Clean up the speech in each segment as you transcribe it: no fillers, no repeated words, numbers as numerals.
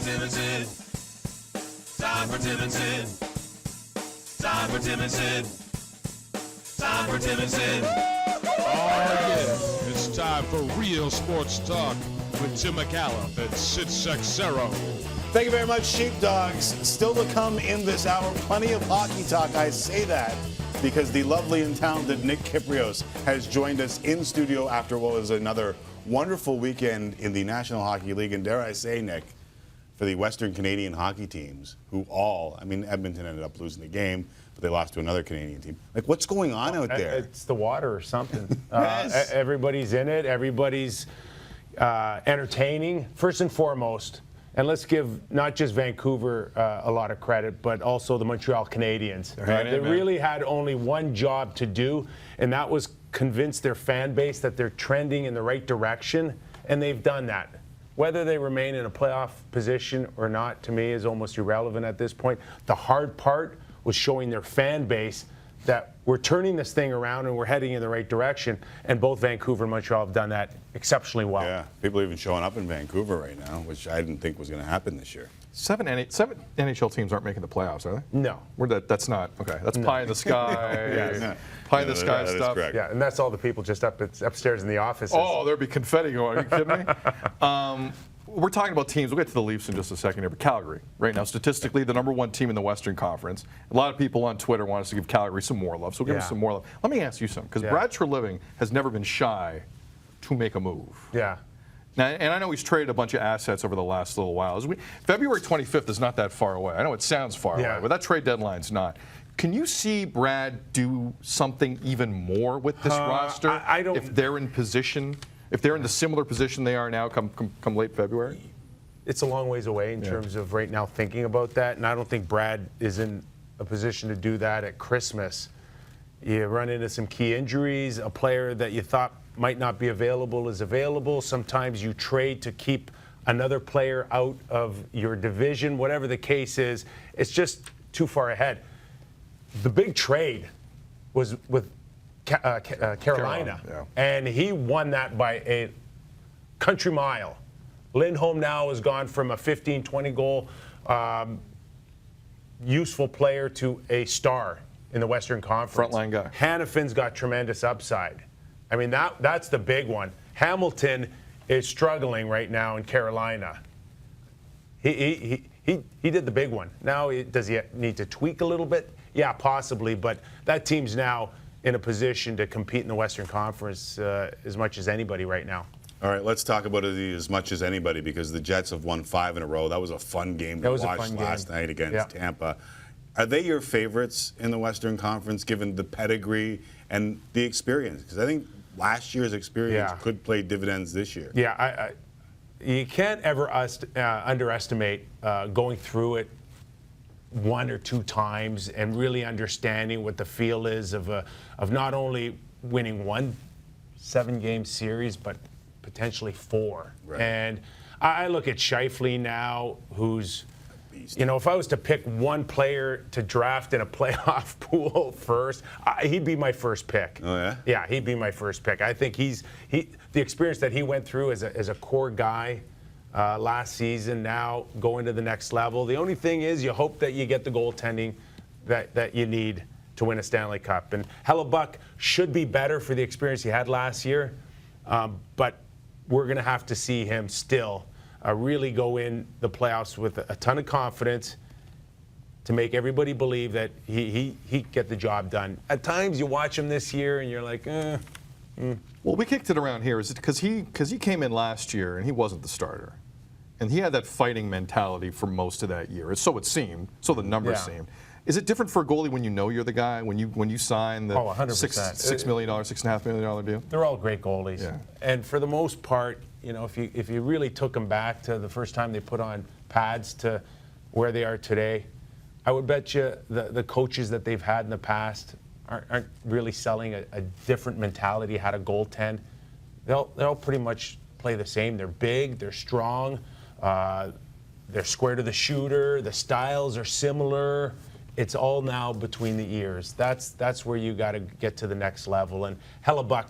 Tim and Sid. Time for Tim and Sid. Time for Tim and Sid. Time for Tim and Sid. Oh, yeah. It's time for real sports talk with Tim McAuliffe and Sid Sexero. Thank you very much, Sheepdogs. Still to come in this hour, plenty of hockey talk. I say that because the lovely and talented Nick Kypreos has joined us in studio after what was another wonderful weekend in the National Hockey League. And dare I say, Nick, for the Western Canadian hockey teams, who all, I mean, Edmonton ended up losing the game, but they lost to another Canadian team. Like, what's going on out there? It's the water or something. Yes. Everybody's in it. Everybody's entertaining, first and foremost. And let's give not just Vancouver a lot of credit, but also the Montreal Canadiens. They really had only one job to do, and that was convince their fan base that they're trending in the right direction, and they've done that. Whether they remain in a playoff position or not, to me, is almost irrelevant at this point. The hard part was showing their fan base that we're turning this thing around and we're heading in the right direction, and both Vancouver and Montreal have done that exceptionally well. Yeah, people are even showing up in Vancouver right now, which I didn't think was going to happen this year. Seven NHL teams aren't making the playoffs, are they? No. That's not, okay, that's pie in the sky. Pie in the sky stuff. Yeah, and that's all the people just upstairs in the offices. Oh, there'd be confetti going. Are you kidding me? We're talking about teams. We'll get to the Leafs in just a second here. But Calgary, right now, statistically, the #1 team in the Western Conference. A lot of people on Twitter want us to give Calgary some more love, so we'll give them some more love. Let me ask you something, because Brad Treliving has never been shy to make a move. Yeah. Now, and I know he's traded a bunch of assets over the last little while. February 25th is not that far away. I know it sounds far away, but that trade deadline's not. Can you see Brad do something even more with this roster I don't, if they're in position? If they're in the similar position they are now come late February? It's a long ways away in terms of right now thinking about that, and I don't think Brad is in a position to do that at Christmas. You run into some key injuries, a player that you thought might not be available is available. Sometimes you trade to keep another player out of your division, whatever the case is. It's just too far ahead. The big trade was with Carolina, and he won that by a country mile. Lindholm now has gone from a 15, 20 goal useful player to a star in the Western Conference. Frontline guy. Hanifin's got tremendous upside. I mean, that's the big one. Hamilton is struggling right now in Carolina. He did the big one. Now, does he need to tweak a little bit? Yeah, possibly, but that team's now in a position to compete in the Western Conference as much as anybody right now. All right, let's talk about it as much as anybody because the Jets have won 5 in a row. That was a fun game to watch last night against Tampa. Are they your favorites in the Western Conference given the pedigree and the experience? Because I think last year's experience could play dividends this year. Yeah, you can't ever underestimate going through it one or two times and really understanding what the feel is of not only winning one 7-game series, but potentially 4. Right. And I look at Scheifele now, who's, you know, if I was to pick one player to draft in a playoff pool first, he'd be my first pick. Oh, yeah? Yeah, he'd be my first pick. I think the experience that he went through as a core guy last season, now going to the next level. The only thing is you hope that you get the goaltending that you need to win a Stanley Cup. And Hellebuck should be better for the experience he had last year, but we're going to have to see him still really go in the playoffs with a ton of confidence to make everybody believe that he get the job done. At times you watch him this year and you're like, Well, we kicked it around here. Is it because he came in last year and he wasn't the starter? And he had that fighting mentality for most of that year. So it seemed. So the numbers seemed. Is it different for a goalie when you know you're the guy, when you sign the 100%. $6 million, $6.5 million deal? They're all great goalies. Yeah. And for the most part, you know, if you really took them back to the first time they put on pads to where they are today, I would bet you the coaches that they've had in the past aren't really selling a different mentality how to goaltend. They'll pretty much play the same. They're big, they're strong, they're square to the shooter, the styles are similar. It's all now between the ears. That's where you got to get to the next level. And Hellebuck,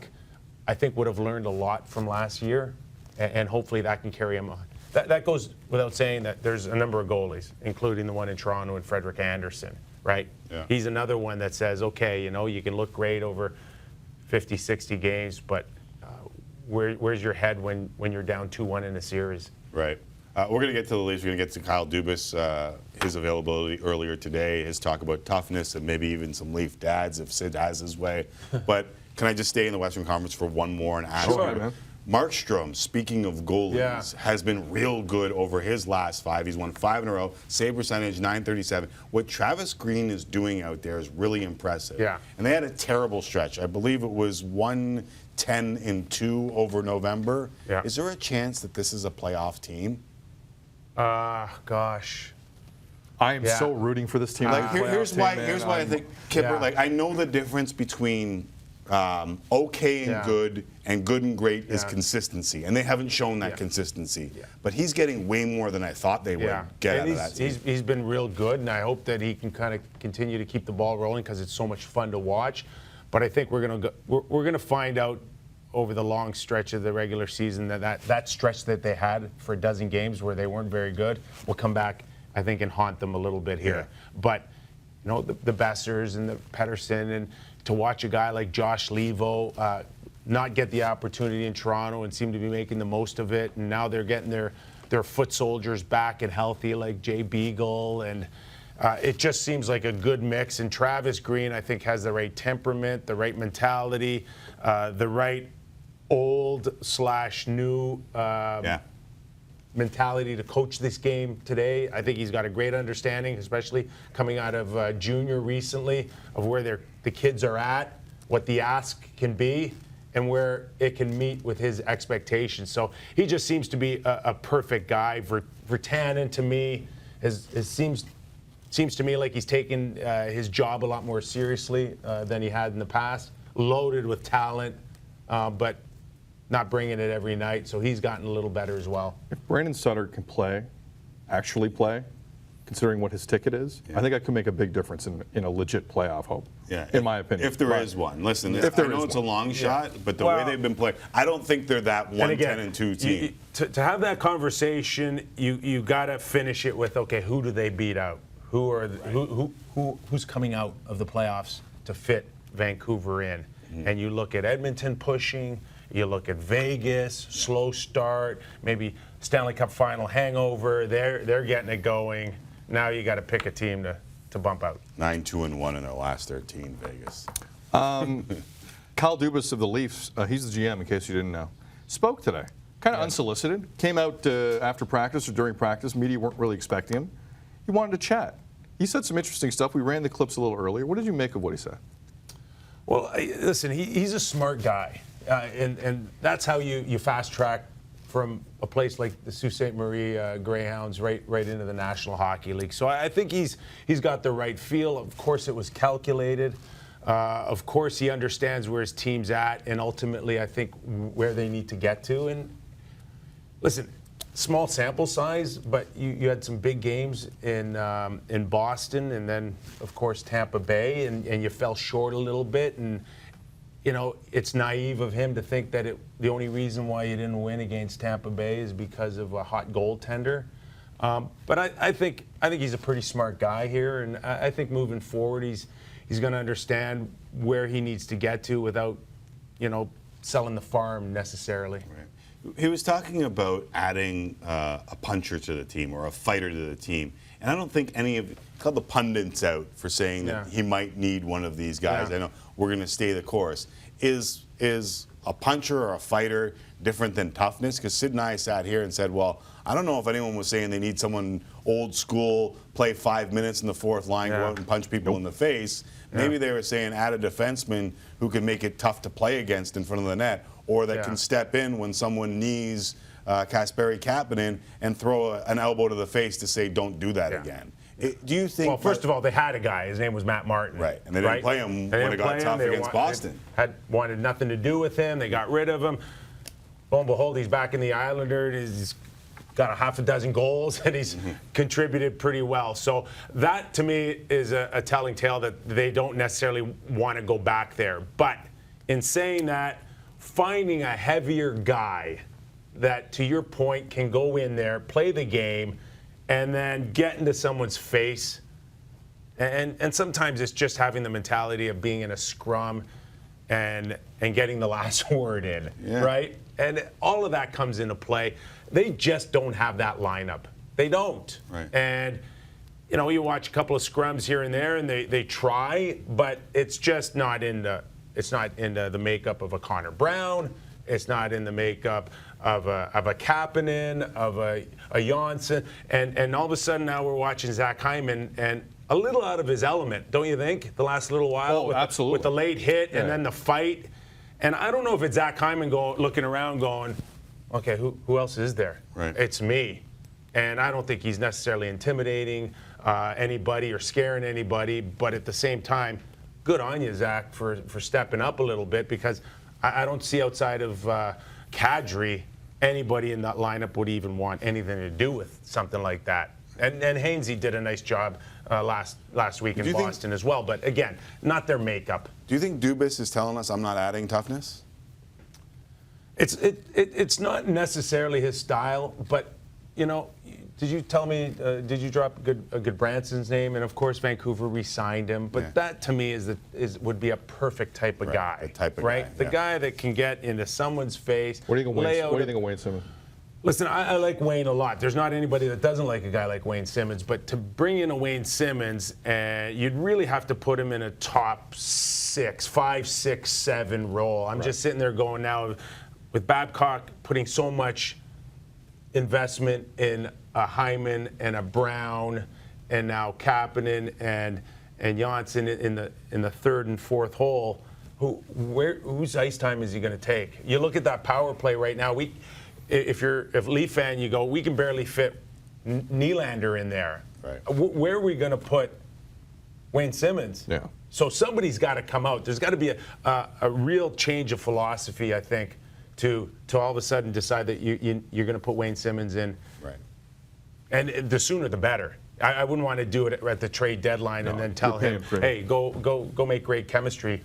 I think, would have learned a lot from last year, and hopefully that can carry him on that goes without saying that there's a number of goalies, including the one in Toronto and Frederik Andersen, right? Yeah. He's another one that says, okay, you can look great over 50, 60 games, but where's your head when you're down 2-1 in a series? Right. We're going to get to the Leafs. We're going to get to Kyle Dubas, his availability earlier today, his talk about toughness, and maybe even some Leaf dads if Sid has his way. But can I just stay in the Western Conference for one more and ask Sure, you? man. Markstrom, speaking of goalies, has been real good over his last 5. He's won 5 in a row. Save percentage, .937. What Travis Green is doing out there is really impressive. Yeah. And they had a terrible stretch. I believe it was 1-10-2 over November. Yeah. Is there a chance that this is a playoff team? Gosh. I am Yeah. so rooting for this team. Like here's Playoff why. team, Here's man. why I think Kipper. Yeah. Like I know the difference between okay and Yeah. good and great is Yeah. consistency, and they haven't shown that Yeah. consistency. Yeah. But he's getting way more than I thought they would get out And of that team. he's been real good, and I hope that he can kind of continue to keep the ball rolling because it's so much fun to watch. But I think we're gonna find out over the long stretch of the regular season that stretch that they had for a dozen games where they weren't very good will come back, I think, and haunt them a little bit here. Yeah. But the Bessers and the Pettersson, and to watch a guy like Josh Levo not get the opportunity in Toronto and seem to be making the most of it, and now they're getting their foot soldiers back and healthy like Jay Beagle, and it just seems like a good mix. And Travis Green, I think, has the right temperament, the right mentality, the right old/new mentality to coach this game today. I think he's got a great understanding, especially coming out of junior recently, of where the kids are at, what the ask can be, and where it can meet with his expectations. So he just seems to be a perfect guy. Virtanen, to me, seems to me like he's taken his job a lot more seriously than he had in the past. Loaded with talent, but not bringing it every night. So he's gotten a little better as well. If Brandon Sutter can actually play, considering what his ticket is, I think that could make a big difference in a legit playoff hope. Yeah, in my opinion. If there is one. Listen, If there I know is it's one. a long shot, but the way they've been playing, I don't think they're that 1-10-2 team. To have that conversation, you got to finish it with, okay, who do they beat out? Who's coming out of the playoffs to fit Vancouver in? And you look at Edmonton pushing, you look at Vegas, slow start, maybe Stanley Cup final hangover. They're getting it going. Now you got to pick a team to bump out. 9-2-1 in their last 13, Vegas. Kyle Dubas of the Leafs, he's the GM in case you didn't know, spoke today. Kind of unsolicited. Came out after practice or during practice. Media weren't really expecting him. He wanted to chat. He said some interesting stuff. We ran the clips a little earlier. What did you make of what he said? Well, listen, he's a smart guy, and that's how you fast track from a place like the Sault Ste. Marie Greyhounds right into the National Hockey League. So I think he's got the right feel. Of course, it was calculated. Of course, he understands where his team's at, and ultimately, I think where they need to get to. And listen, small sample size, but you had some big games in Boston, and then of course Tampa Bay, and you fell short a little bit. And it's naive of him to think that the only reason why you didn't win against Tampa Bay is because of a hot goaltender. But I think he's a pretty smart guy here, and I think moving forward he's going to understand where he needs to get to without selling the farm necessarily. Right. He was talking about adding a puncher to the team or a fighter to the team. And I don't think any of called the pundits out for saying that he might need one of these guys. Yeah. I know we're going to stay the course. Is a puncher or a fighter different than toughness? Because Sid and I sat here and said, well, I don't know if anyone was saying they need someone old school, play 5 minutes in the fourth line, go out and punch people in the face. Maybe they were saying add a defenseman who can make it tough to play against in front of the net, or that can step in when someone knees Kasperi Kapanen and throw an elbow to the face to say, don't do that again. Do you think? Well, first of all, they had a guy. His name was Matt Martin. Right, and they didn't play him when it got tough against Boston. They wanted nothing to do with him. They got rid of him. Lo and behold, he's back in the Islanders. He's got a half a dozen goals, and he's contributed pretty well. So that, to me, is a telling tale that they don't necessarily want to go back there. But in saying that, finding a heavier guy that, to your point, can go in there, play the game, and then get into someone's face. And sometimes it's just having the mentality of being in a scrum and getting the last word in, right? And all of that comes into play. They just don't have that lineup. They don't. Right. And you watch a couple of scrums here and there, and they try, but it's just not in the makeup of a Connor Brown. It's not in the makeup of a Kapanen, of a Janssen, and all of a sudden now we're watching Zach Hyman and a little out of his element, don't you think? The last little while, absolutely, with the late hit and then the fight, and I don't know if it's Zach Hyman looking around going, okay, who else is there? Right. It's me, and I don't think he's necessarily intimidating anybody or scaring anybody, but at the same time, good on you, Zach, for stepping up a little bit, because I don't see outside of Kadri anybody in that lineup would even want anything to do with something like that. And Hainsey did a nice job last week in Boston as well, but again, not their makeup. Do you think Dubas is telling us I'm not adding toughness? It's not necessarily his style, but did you tell me? Did you drop a good Branson's name? And of course, Vancouver re-signed him. But that to me would be a perfect type of guy. The type of guy, guy, the guy that can get into someone's face. What do you think of Wayne Simmons? Listen, I like Wayne a lot. There's not anybody that doesn't like a guy like Wayne Simmons. But to bring in a Wayne Simmons, you'd really have to put him in a top 5, 6, 7 role. I'm just sitting there going now, with Babcock putting so much investment in a Hyman and a Brown, and now Kapanen and Janssen in the third and fourth hole. Whose ice time is he going to take? You look at that power play right now. If you're a Leaf fan, you go, we can barely fit Nylander in there. Right. Where are we going to put Wayne Simmons? Yeah. So somebody's got to come out. There's got to be a real change of philosophy, I think, to all of a sudden decide that you're going to put Wayne Simmons in. Right. And the sooner the better. I wouldn't want to do it at the trade deadline and then tell him, hey, go make great chemistry.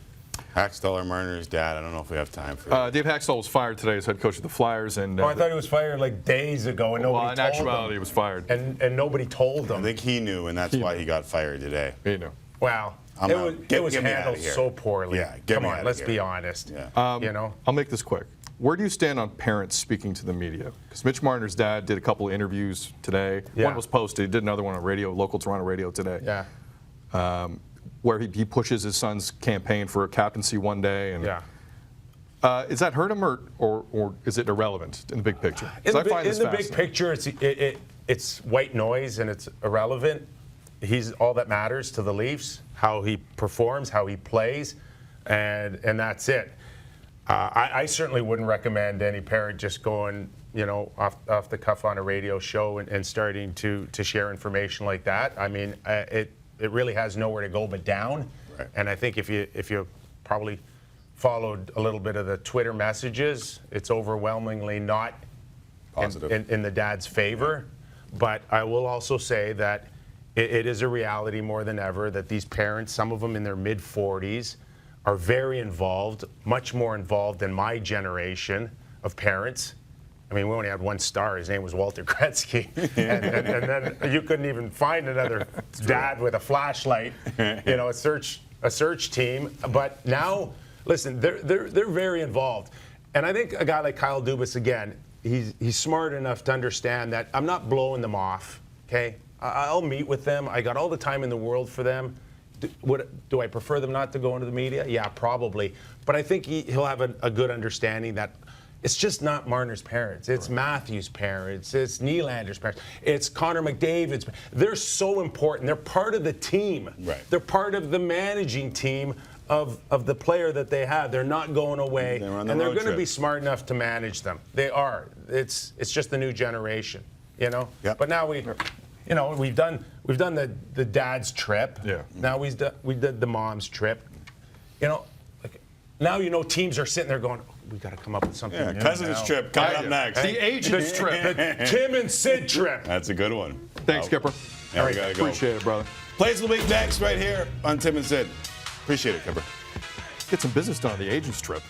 Hacksteller, Marner's dad. I don't know if we have time for Dave Hackstall was fired today as head coach of the Flyers. And I thought he was fired like days ago, and nobody told him. In actuality, he was fired. And nobody told him. I think he knew, and that's why he got fired today. He knew. Wow. It was handled so poorly. Yeah, come on, let's be honest. Yeah. I'll make this quick. Where do you stand on parents speaking to the media? Because Mitch Marner's dad did a couple of interviews today. Yeah. One was posted. He did another one on radio, local Toronto radio today. Yeah. Where he pushes his son's campaign for a captaincy one day. And is that hurt him, or is it irrelevant in the big picture? In the big picture, it's white noise and it's irrelevant. He's all that matters to the Leafs, how he performs, how he plays, and that's it. I certainly wouldn't recommend any parent just going, off the cuff on a radio show and starting to share information like that. I mean, it really has nowhere to go but down. Right. And I think if you probably followed a little bit of the Twitter messages, it's overwhelmingly not positive in the dad's favor. But I will also say that it is a reality more than ever that these parents, some of them in their mid-40s, are very involved, much more involved than my generation of parents. I mean, we only had one star. His name was Walter Gretzky. and then you couldn't even find another dad with a flashlight, a search team. But now, listen, they're very involved. And I think a guy like Kyle Dubas, again, he's smart enough to understand that I'm not blowing them off, okay? I'll meet with them. I got all the time in the world for them. Do I prefer them not to go into the media? Yeah, probably. But I think he'll have a good understanding that it's just not Marner's parents. It's Matthew's parents. It's Nylander's parents. It's Connor McDavid's. They're so important. They're part of the team. Right. They're part of the managing team of the player that they have. They're not going away. And they're going to be smart enough to manage them. They are. It's just the new generation, Yep. But now we've done the dad's trip. Yeah. Now we did the mom's trip. Now teams are sitting there going, we got to come up with something. Yeah, new Cousins now. trip coming up next. The agent's trip. The Tim and Sid trip. That's a good one. Thanks, Skipper. Yeah, we gotta go. Appreciate it, brother. Plays of the week next right here on Tim and Sid. Appreciate it, Kipper. Get some business done on the agent's trip.